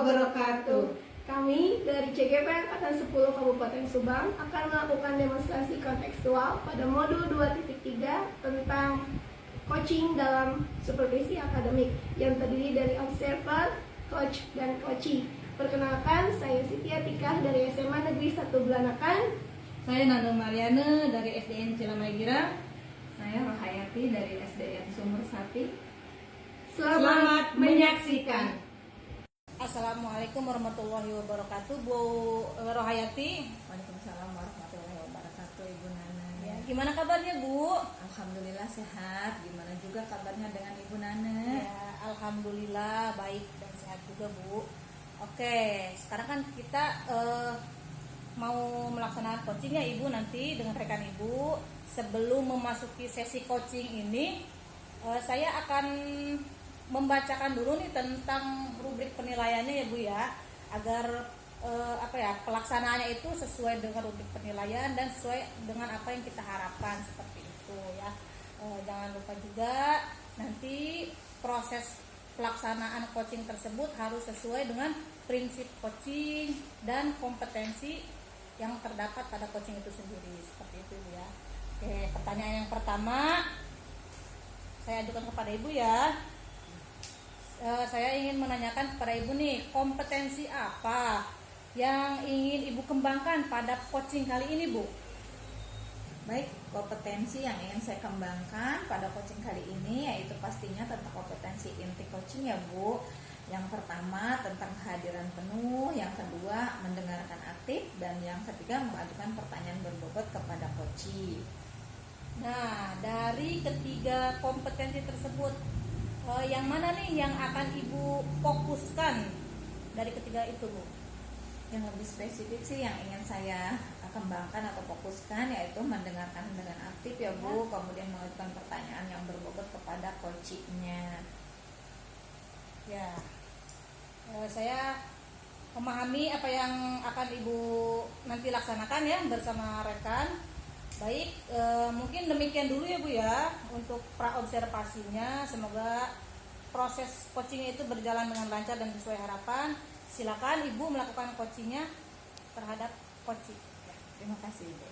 wabarakatuh. Kami dari CGP Angkatan 10 Kabupaten Subang akan melakukan demonstrasi kontekstual pada modul 2.3 tentang coaching dalam supervisi akademik yang terdiri dari observer, coach, dan coachee. Perkenalkan, saya Siti Atikah dari SMA Negeri 1 Belanakan. Saya Nando Mariana dari SDN Cilamai Girang. Saya Rohayati dari SDN Sumber Sapi. Selamat menyaksikan. Assalamualaikum warahmatullahi wabarakatuh, Bu Rohayati. Waalaikumsalam warahmatullahi wabarakatuh, Ibu Nana. Ya, gimana kabarnya, Bu? Alhamdulillah sehat. Gimana juga kabarnya dengan Ibu Nana? Ya, alhamdulillah baik dan sehat juga, Bu. Oke, sekarang kan kita mau melaksanakan coaching ya, Ibu, nanti dengan rekan Ibu. Sebelum memasuki sesi coaching ini, saya akan membacakan dulu nih tentang rubrik penilaiannya ya, Bu ya, agar pelaksanaannya itu sesuai dengan rubrik penilaian dan sesuai dengan apa yang kita harapkan, seperti itu ya. Jangan lupa juga nanti proses pelaksanaan coaching tersebut harus sesuai dengan prinsip coaching dan kompetensi yang terdapat pada coaching itu sendiri, seperti itu ya. Oke, pertanyaan yang pertama saya ajukan kepada Ibu ya. Saya ingin menanyakan kepada Ibu nih, kompetensi apa yang ingin Ibu kembangkan pada coaching kali ini, Bu? Baik, kompetensi yang ingin saya kembangkan pada coaching kali ini yaitu pastinya tentang kompetensi inti coaching ya, Bu. Yang pertama tentang kehadiran penuh, yang kedua mendengarkan aktif, dan yang ketiga mengajukan pertanyaan berbobot kepada coachee. Nah, dari ketiga kompetensi tersebut, yang mana nih yang akan Ibu fokuskan dari ketiga itu, Bu? Yang lebih spesifik sih yang ingin saya kembangkan atau fokuskan yaitu mendengarkan dengan aktif ya, Bu, kemudian mengajukan pertanyaan yang berbobot kepada coachee-nya. Ya, saya memahami apa yang akan Ibu nanti laksanakan ya bersama rekan. Baik, mungkin demikian dulu ya, Bu ya untuk praobservasinya. Semoga proses coaching itu berjalan dengan lancar dan sesuai harapan. Silakan Ibu melakukan coachingnya terhadap coaching. Ya, terima kasih, Ibu.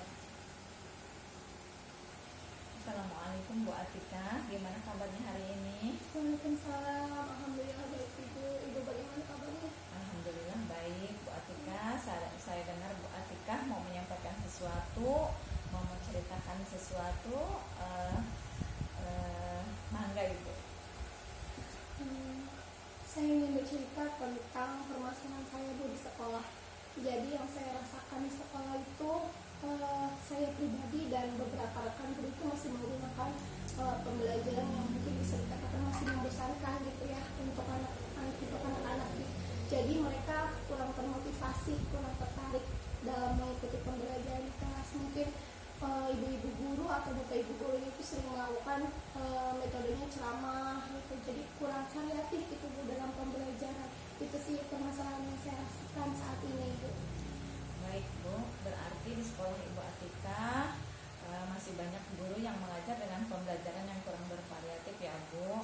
Assalamualaikum, Bu Atika. Gimana kabarnya hari ini? Waalaikumsalam. Alhamdulillah baik, Ibu. Ibu bagaimana kabarnya? Alhamdulillah baik, Bu Atika. Saya dengar Bu Atika mau menyampaikan sesuatu, mau menceritakan sesuatu. Mangga, Ibu. Saya ingin bercerita tentang permasalahan saya, Bu, di sekolah. Jadi yang saya rasakan di sekolah itu, saya pribadi dan beberapa rekan guru itu masih menggunakan pembelajaran yang mungkin bisa dikatakan masih membosankan gitu ya untuk anak-anak. Jadi mereka kurang termotivasi, kurang tertarik dalam mengikuti pembelajaran di kelas. Mungkin ibu-ibu guru atau bapak ibu guru itu sering melakukan metodenya ceramah gitu. Jadi kurang variatif gitu, Bu, dalam pembelajaran. Itu sih permasalahan yang saya rasakan saat ini, Bu. Baik, Bu, berarti di sekolah Ibu Atika masih banyak guru yang mengajar dengan pembelajaran yang kurang bervariatif ya, Bu.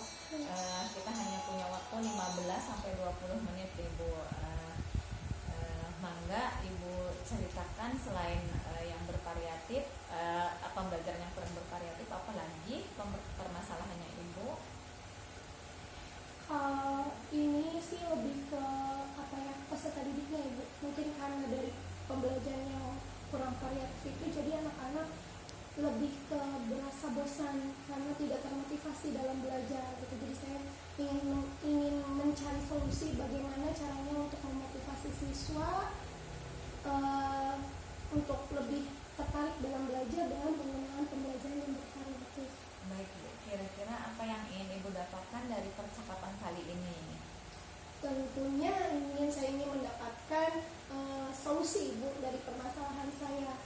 Kita hanya punya waktu 15-20 menit, Ibu. Mangga Ibu ceritakan selain yang bervariatif, pembelajaran yang kurang bervariatif, apa lagi permasalahannya, Ibu? Ini sih lebih ke peserta didiknya, Ibu. Mungkin karena dari pembelajaran yang kurang variatif itu jadi anak-anak lebih ke berasa bosan karena tidak termotivasi dalam belajar gitu. Jadi saya ingin mencari solusi bagaimana caranya untuk memotivasi siswa untuk lebih tertarik dalam belajar dengan penggunaan pembelajaran yang bervariatif. Baik, Bu, kira-kira apa yang ingin Ibu dapatkan dari percakapan kali ini? Tentunya saya ingin mendapatkan solusi, Bu, dari permasalahan saya.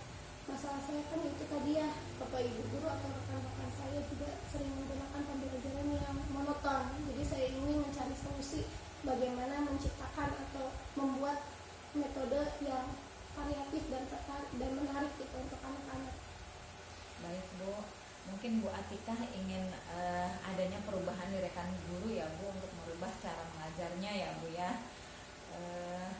Masalah saya kan itu tadi ya, bapak ibu guru atau rekan-rekan saya juga sering menggunakan pembelajaran yang monoton. Jadi saya ingin mencari solusi bagaimana menciptakan atau membuat metode yang variatif dan menarik gitu untuk anak-anak. Baik, Bu, mungkin Bu Atika ingin adanya perubahan di rekan guru ya, Bu, untuk merubah cara mengajarnya ya, Bu ya. Eh,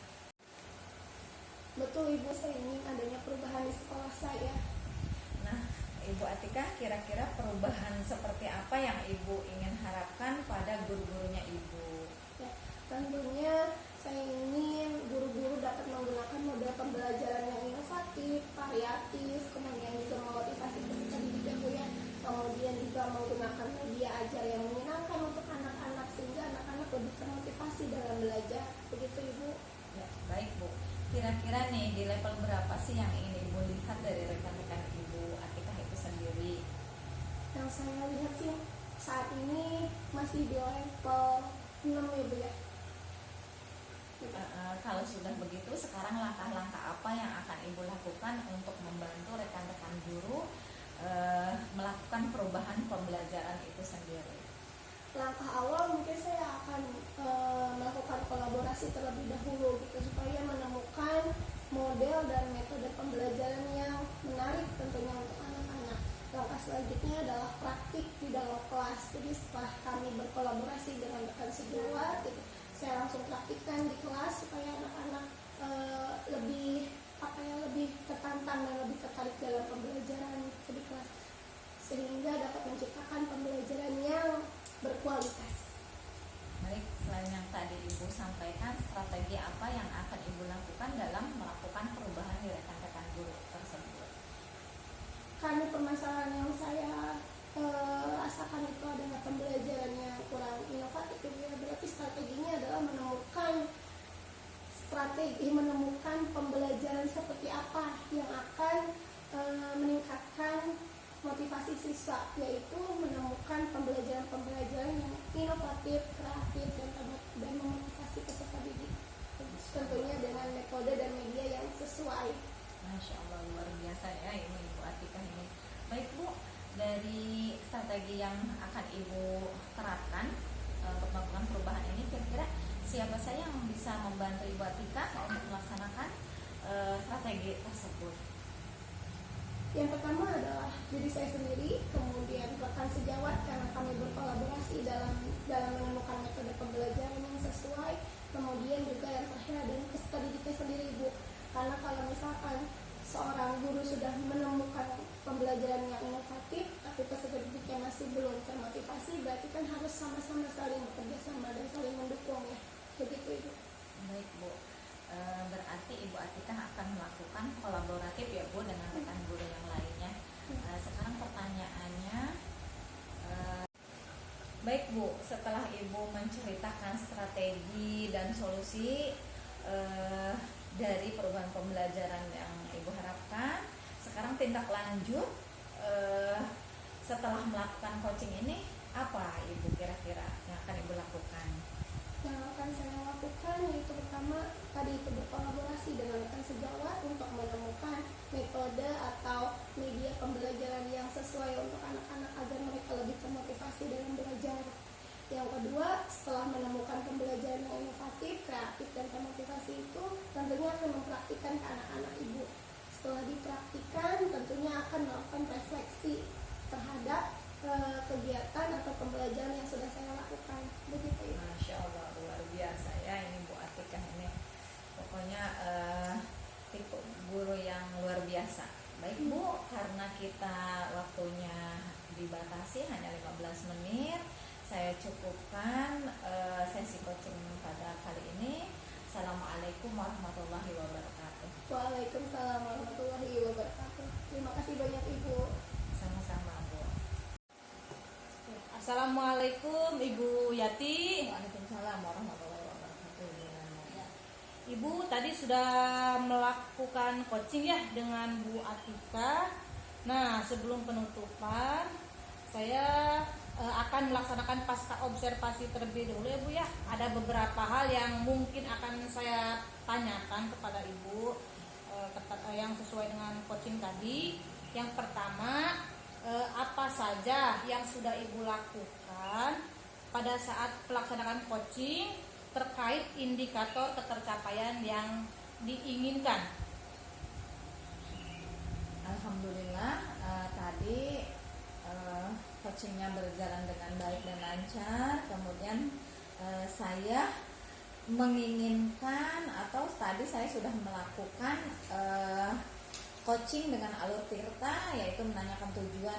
Betul Ibu, saya ingin adanya perubahan di sekolah saya. Nah, Ibu Atika, kira-kira perubahan seperti apa yang Ibu ingin harapkan pada guru-gurunya Ibu? Ya, tentunya saya ingin guru-guru dapat menggunakan model pembelajaran yang inovatif, variatif, kemudian juga memotivasi peserta didik ya Bu ya. Kemudian juga menggunakan media ajar yang menyenangkan untuk anak-anak sehingga anak-anak lebih termotivasi dalam belajar. Begitu Ibu. Ya, baik Bu. Kira-kira nih di level berapa sih yang ingin Ibu lihat dari rekan-rekan Ibu Atika itu sendiri? Yang saya lihat sih saat ini masih di level 6 ya Bu ya. Kalau sudah begitu, sekarang langkah-langkah apa yang akan Ibu lakukan untuk membantu rekan-rekan guru melakukan perubahan pembelajaran itu sendiri? Langkah awal mungkin saya akan melakukan kolaborasi terlebih dahulu gitu supaya menemukan model dan metode pembelajaran yang menarik tentunya untuk anak-anak. Langkah selanjutnya adalah praktik di dalam kelas. Jadi setelah kami berkolaborasi dengan rekan sejawat gitu, saya langsung praktikkan di kelas supaya anak-anak lebih tertantang dan lebih tertarik dalam pembelajaran di kelas sehingga dapat menciptakan pembelajaran yang berkualitas. Baik, selain yang tadi Ibu sampaikan, strategi apa yang akan Ibu lakukan dalam melakukan perubahan di rekan-rekan guru tersebut? Karena permasalahan yang saya rasakan itu adalah pembelajaran yang kurang inovatif, ya berarti strateginya adalah menemukan pembelajaran seperti apa yang akan meningkatkan motivasi siswa, yaitu menemukan pembelajaran yang inovatif, kreatif, dan memotivasi peserta didik. Tentunya dengan metode dan media yang sesuai. Masya Allah, luar biasa ya ini Ibu Atika ini. Baik Bu, dari strategi yang akan Ibu terapkan untuk melakukan perubahan ini, kira-kira siapa saja yang bisa membantu Ibu Atika untuk melaksanakan strategi tersebut? Yang pertama adalah diri saya sendiri, kemudian rekan sejawat karena kami berkolaborasi dalam menemukan metode pembelajaran yang sesuai, kemudian juga yang terakhir adalah peserta didiknya sendiri Ibu. Karena kalau misalkan seorang guru sudah menemukan pembelajaran yang inovatif, tapi peserta didiknya masih belum termotivasi, berarti kan harus sama-sama saling bekerja sama dan saling mendukung ya. Begitu Ibu. Baik Bu, berarti Ibu Atika akan melakukan kolaboratif ya Bu dengan rekan guru yang lainnya. Sekarang pertanyaannya, baik Bu, setelah Ibu menceritakan strategi dan solusi dari perubahan pembelajaran yang Ibu harapkan, sekarang tindak lanjut setelah melakukan coaching ini apa Ibu kira-kira yang akan Ibu lakukan? Yang akan saya lakukan yaitu pertama tadi itu berkolaborasi dengan rekan sejawat untuk menemukan metode atau media pembelajaran yang sesuai untuk anak-anak agar mereka lebih termotivasi dalam belajar. Yang kedua, setelah menemukan pembelajaran yang inovatif, kreatif, dan termotivasi itu tentunya akan mempraktikkan ke anak-anak Ibu. Setelah dipraktikkan, tentunya akan melakukan refleksi terhadap kegiatan atau pembelajaran yang sudah saya lakukan. Begitu ya. Masya Allah, luar biasa ya ini Bu Atika ini. Pokoknya tipe guru yang luar biasa. Baik Bu, karena kita waktunya dibatasi hanya 15 menit, saya cukupkan sesi coaching pada kali ini. Assalamualaikum warahmatullahi wabarakatuh. Waalaikumsalam warahmatullahi wabarakatuh. Terima kasih banyak Ibu. Sama-sama Bu. Assalamualaikum Ibu Yati. Waalaikumsalam warahmatullahi wabarakatuh. Ibu tadi sudah melakukan coaching ya dengan Bu Atika. Nah, sebelum penutupan saya akan melaksanakan pasca observasi terlebih dahulu ya Bu ya. Ada beberapa hal yang mungkin akan saya tanyakan kepada Ibu yang sesuai dengan coaching tadi. Yang pertama, apa saja yang sudah Ibu lakukan pada saat pelaksanaan coaching terkait indikator ketercapaian yang diinginkan? Alhamdulillah tadi coachingnya berjalan dengan baik dan lancar. Kemudian saya menginginkan atau tadi saya sudah melakukan coaching dengan alur Tirta, yaitu menanyakan tujuan,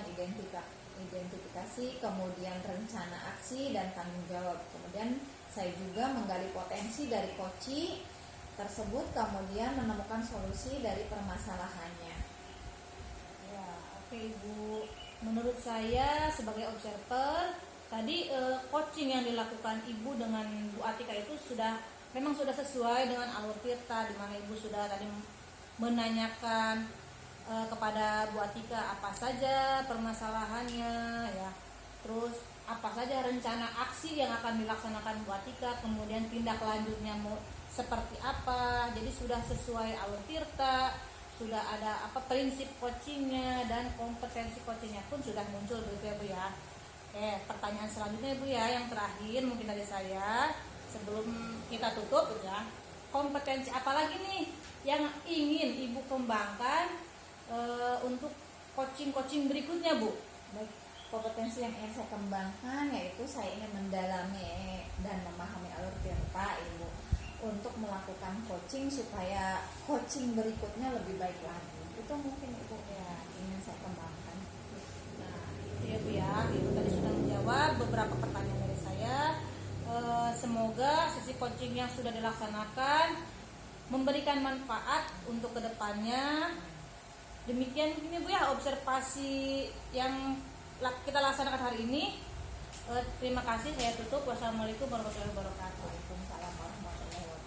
identifikasi, kemudian rencana aksi dan tanggung jawab. Kemudian saya juga menggali potensi dari coaching tersebut, kemudian menemukan solusi dari permasalahannya. Ya, oke Ibu. Menurut saya sebagai observer, tadi coaching yang dilakukan Ibu dengan Bu Atika itu memang sudah sesuai dengan alur Tirta, di mana Ibu sudah tadi menanyakan kepada Bu Atika apa saja permasalahannya, ya. Terus apa saja rencana aksi yang akan dilaksanakan Bu Atika, kemudian tindak lanjutnya mau seperti apa. Jadi sudah sesuai alur Tirta, sudah ada prinsip coachingnya, dan kompetensi coachingnya pun sudah muncul begitu ya Bu ya. Oke, pertanyaan selanjutnya Bu ya, yang terakhir mungkin dari saya sebelum kita tutup ya. Kompetensi apa lagi nih yang ingin Ibu kembangkan untuk coaching berikutnya Bu? Baik, kompetensi yang ingin saya kembangkan yaitu saya ingin mendalami dan memahami alur Tirta Ibu, untuk melakukan coaching supaya coaching berikutnya lebih baik lagi. Itu mungkin Ibu ya ingin saya kembangkan. Nah, itu ya Bu ya, Ibu tadi sudah menjawab beberapa pertanyaan dari saya. Semoga sesi coaching yang sudah dilaksanakan memberikan manfaat untuk kedepannya. Demikian mungkin Bu ya observasi yang kita laksanakan hari ini. Terima kasih, saya tutup. Wassalamualaikum warahmatullahi wabarakatuh. Waalaikumsalam warahmatullahi wabarakatuh.